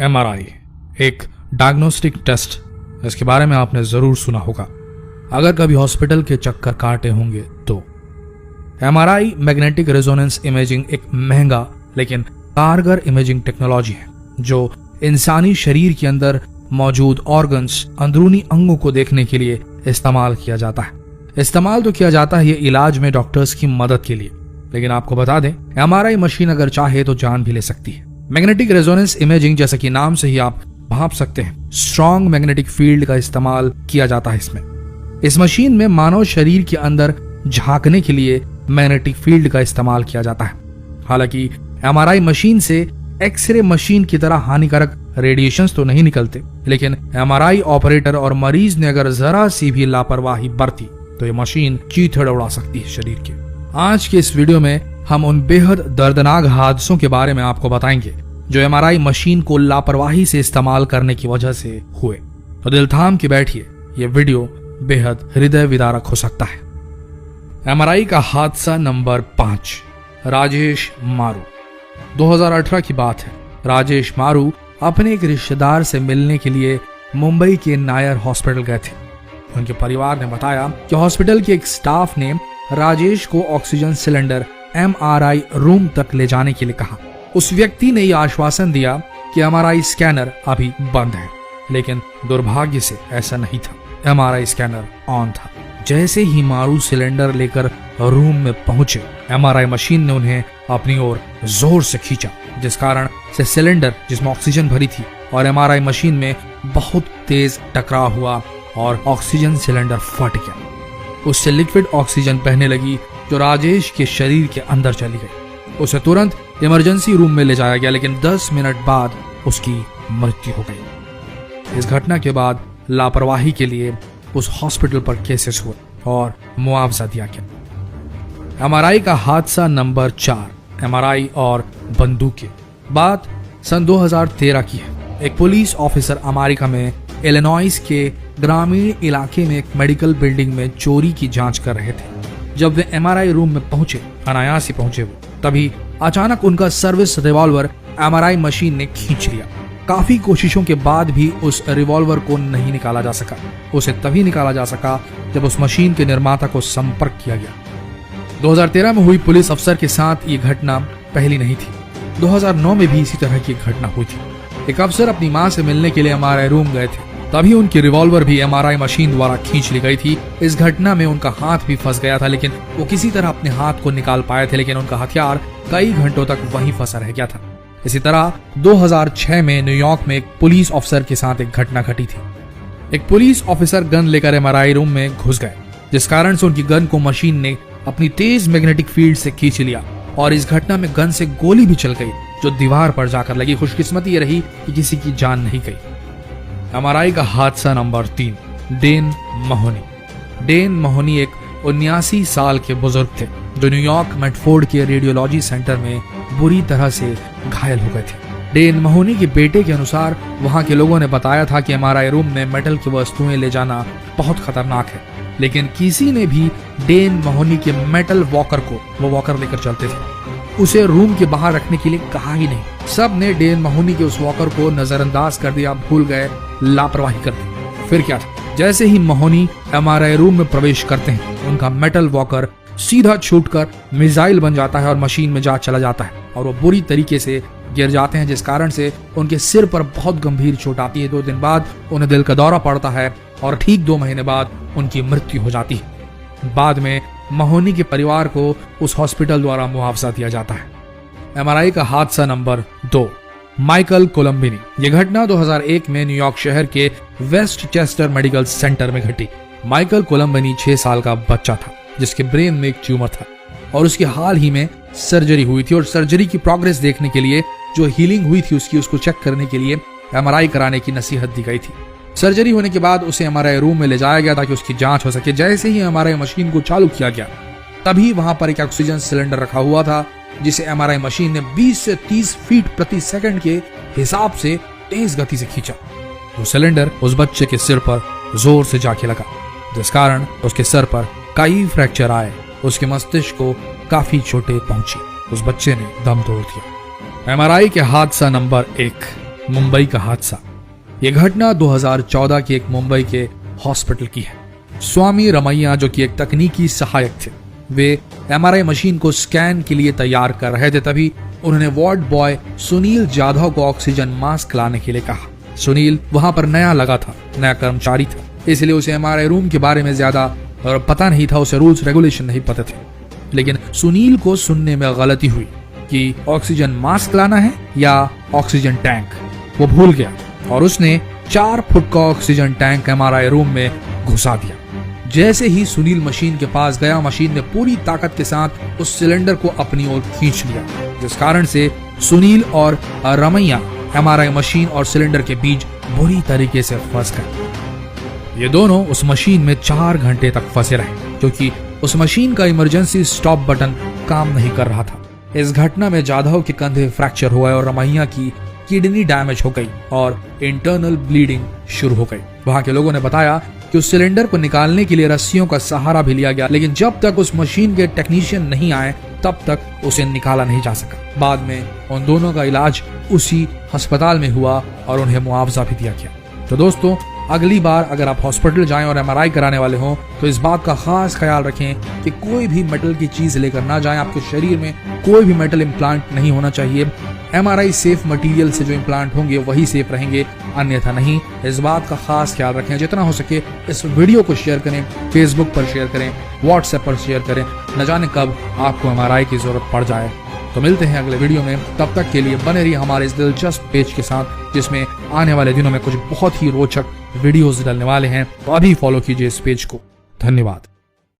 MRI एक diagnostic test, इसके बारे में आपने जरूर सुना होगा अगर कभी हॉस्पिटल के चक्कर काटे होंगे तो। MRI मैग्नेटिक रेजोनेंस इमेजिंग एक महंगा लेकिन कारगर इमेजिंग टेक्नोलॉजी है जो इंसानी शरीर के अंदर मौजूद ऑर्गन्स, अंदरूनी अंगों को देखने के लिए इस्तेमाल किया जाता है। इस्तेमाल तो किया जाता है ये इलाज में डॉक्टर्स की मदद के लिए, लेकिन आपको बता दें MRI मशीन अगर चाहे तो जान भी ले सकती है। मैग्नेटिक रेजोनेंस इमेजिंग, जैसा कि नाम से ही आप भांप सकते हैं, स्ट्रॉन्ग मैग्नेटिक फील्ड का इस्तेमाल किया जाता है इसमें। इस मशीन में मानव शरीर के अंदर झांकने के लिए मैग्नेटिक फील्ड का इस्तेमाल किया जाता है। हालांकि MRI मशीन से एक्सरे मशीन की तरह हानिकारक रेडिएशंस तो नहीं निकलते, लेकिन MRI ऑपरेटर और मरीज ने अगर जरा सी भी लापरवाही बरती तो ये मशीन चीथड़ उड़ा सकती है शरीर के। आज के इस वीडियो में हम उन बेहद दर्दनाक हादसों के बारे में आपको बताएंगे जो MRI मशीन को लापरवाही से इस्तेमाल करने की वजह से हुए। तो दिल थाम के बैठिए, ये वीडियो बेहद हृदय विदारक हो सकता है। MRI का हादसा नंबर 5, राजेश मारू। 2018 की बात है। राजेश मारू अपने एक रिश्तेदार से मिलने के लिए मुंबई के नायर हॉस्पिटल गए थे। उनके परिवार ने बताया कि हॉस्पिटल के एक स्टाफ ने राजेश को ऑक्सीजन सिलेंडर MRI रूम तक ले जाने के लिए कहा। उस व्यक्ति ने यह आश्वासन दिया कि MRI स्कैनर अभी बंद है, लेकिन दुर्भाग्य से ऐसा नहीं था। MRI स्कैनर ऑन था। जैसे ही मारू सिलेंडर लेकर रूम में पहुंचे, MRI मशीन ने उन्हें अपनी ओर जोर से खींचा, जिस कारण से सिलेंडर जिसमें ऑक्सीजन भरी थी और MRI मशीन में बहुत तेज टकराव हुआ और ऑक्सीजन सिलेंडर फट गया। उससे लिक्विड ऑक्सीजन बहने लगी जो राजेश के शरीर के अंदर चली गई। उसे तुरंत इमरजेंसी रूम में ले जाया गया, लेकिन 10 मिनट बाद उसकी मृत्यु हो गई। इस घटना के बाद लापरवाही के लिए उस हॉस्पिटल पर केसेस हुए और मुआवजा दिया गया। MRI का हादसा नंबर 4, MRI और बंदूकें। बात सन 2013 की है। एक पुलिस ऑफिसर अमेरिका में इलिनॉइस के ग्रामीण इलाके में एक मेडिकल बिल्डिंग में चोरी की जांच कर रहे थे। जब वे MRI रूम में पहुंचे, अनायास ही पहुंचे वो, तभी अचानक उनका सर्विस रिवॉल्वर MRI मशीन ने खींच लिया। काफी कोशिशों के बाद भी उस रिवॉल्वर को नहीं निकाला जा सका। उसे तभी निकाला जा सका जब उस मशीन के निर्माता को संपर्क किया गया। 2013 में हुई पुलिस अफसर के साथ ये घटना पहली नहीं थी। 2009 में भी इसी तरह की घटना हुई थी। एक अफसर अपनी मां से मिलने के लिए MRI रूम गए थे, तभी उनकी रिवॉल्वर भी MRI मशीन द्वारा खींच ली गई थी। इस घटना में उनका हाथ भी फंस गया था, लेकिन वो किसी तरह अपने हाथ को निकाल पाए थे, लेकिन उनका हथियार कई घंटों तक वहीं फंसा रह गया था। इसी तरह 2006 में न्यूयॉर्क में एक पुलिस ऑफिसर के साथ एक घटना घटी थी। एक पुलिस ऑफिसर गन लेकर MRI रूम में घुस गए, जिस कारण से उनकी गन को मशीन ने अपनी तेज मैग्नेटिक फील्ड से खींच लिया और इस घटना में गन से गोली भी चल गई जो दीवार पर जाकर लगी। खुशकिस्मती ये रही कि किसी की जान नहीं गई। MRI का हादसा नंबर 3, डेन महोनी। डेन महोनी एक 79 साल के बुजुर्ग थे जो न्यूयॉर्क मेडफोर्ड के रेडियोलॉजी सेंटर में बुरी तरह से घायल हो गए थे। डेन महोनी के बेटे के अनुसार वहां के लोगों ने बताया था कि MRI रूम में मेटल की वस्तुएं ले जाना बहुत खतरनाक है, लेकिन किसी ने भी डेन महोनी के मेटल वॉकर को, वो वॉकर लेकर चलते थे, उसे रूम के बाहर रखने के लिए कहा ही नहीं। सब ने डेन महोनी के उस वॉकर को नजरअंदाज कर दिया, भूल गए, लापरवाही कर दी। फिर क्या था, जैसे ही महोनी MRI रूम में प्रवेश करते हैं, उनका मेटल वॉकर सीधा छूटकर मिसाइल बन जाता है और मशीन में जा चला जाता है और वो बुरी तरीके से गिर जाते हैं, जिस कारण से उनके सिर पर बहुत गंभीर चोट आती है। 2 दिन बाद उन्हें दिल का दौरा पड़ता है और ठीक 2 महीने बाद उनकी मृत्यु हो जाती है। बाद में महोनी के परिवार को उस हॉस्पिटल द्वारा मुआवजा दिया जाता है। MRI का हादसा नंबर 2, माइकल कोलंबिनी। यह घटना 2001 में न्यूयॉर्क शहर के वेस्ट चेस्टर मेडिकल सेंटर में घटी। माइकल कोलंबिनी 6 साल का बच्चा था जिसके ब्रेन में एक ट्यूमर था और उसकी हाल ही में सर्जरी हुई थी और सर्जरी की प्रोग्रेस देखने के लिए, जो हीलिंग हुई थी उसको चेक करने के लिए MRI कराने की नसीहत दी गई थी। सर्जरी होने के बाद उसे MRI रूम में ले जाया गया ताकि उसकी जांच हो सके। जैसे ही MRI मशीन को चालू किया गया, तभी वहां पर एक ऑक्सीजन सिलेंडर रखा हुआ था जिसे MRI मशीन ने 20 से 30 फीट प्रति सेकंड के हिसाब से तेज गति से खींचा। वो सिलेंडर उस बच्चे के सिर पर जोर से जाके लगा, जिस कारण उसके सर पर कई फ्रैक्चर आए। उसके मस्तिष्क को काफी चोटें पहुंची। उस बच्चे ने दम तोड़ दिया। MRI के हादसा नंबर 1, मुंबई का हादसा। यह घटना 2014 के एक मुंबई के हॉस्पिटल की है। स्वामी रमैया, जो कि एक तकनीकी सहायक थे, वे एमआरआई मशीन को स्कैन के लिए तैयार कर रहे थे। तभी उन्होंने वार्ड बॉय सुनील जाधव को ऑक्सीजन मास्क लाने के लिए कहा। सुनील वहां पर नया लगा था, नया कर्मचारी था, इसलिए उसे एमआरआई रूम के बारे में ज्यादा पता नहीं था, उसे रूल्स रेगुलेशन नहीं पता थे। लेकिन सुनील को सुनने में गलती हुई कि ऑक्सीजन मास्क लाना है या ऑक्सीजन टैंक। वो भूल गया और उसने 4 फुट का ऑक्सीजन टैंक एमआरआई रूम में घुसा दिया। जैसे ही सुनील मशीन के पास गया, मशीन ने पूरी ताकत के साथ उस सिलेंडर को अपनी ओर खींच लिया, जिस कारण से सुनील और रमैया एमआरआई मशीन और सिलेंडर के बीच बुरी तरीके से फंस गए। ये दोनों उस मशीन में 4 घंटे तक फंसे रहे, क्योंकि उस मशीन का इमरजेंसी स्टॉप बटन काम नहीं कर रहा था। इस घटना में जाधव के कंधे फ्रैक्चर हुए और रमैया की किडनी डैमेज हो गई और इंटरनल ब्लीडिंग शुरू हो गई। वहां के लोगों ने बताया कि उस सिलेंडर को निकालने के लिए रस्सियों का सहारा भी लिया गया, लेकिन जब तक उस मशीन के टेक्नीशियन नहीं आए तब तक उसे निकाला नहीं जा सका। बाद में उन दोनों का इलाज उसी अस्पताल में हुआ और उन्हें मुआवजा भी दिया गया। तो दोस्तों, अगली बार अगर आप हॉस्पिटल जाएं और एमआरआई कराने वाले हों तो इस बात का खास ख्याल रखें कि कोई भी मेटल की चीज लेकर ना जाएं। आपके शरीर में कोई भी मेटल इम्प्लांट नहीं होना चाहिए। एमआरआई सेफ मटेरियल से जो इम्प्लांट होंगे वही सेफ रहेंगे, अन्यथा नहीं। इस बात का खास ख्याल रखें। जितना हो सके इस वीडियो को शेयर करें, फेसबुक पर शेयर करें, व्हाट्सएप पर शेयर करें, न जाने कब आपको एमआरआई की जरूरत पड़ जाए। तो मिलते हैं अगले वीडियो में, तब तक के लिए बने रहिए हमारे इस दिलचस्प पेज के साथ, जिसमें आने वाले दिनों में कुछ बहुत ही रोचक वीडियोस डलने वाले हैं। तो अभी फॉलो कीजिए इस पेज को। धन्यवाद।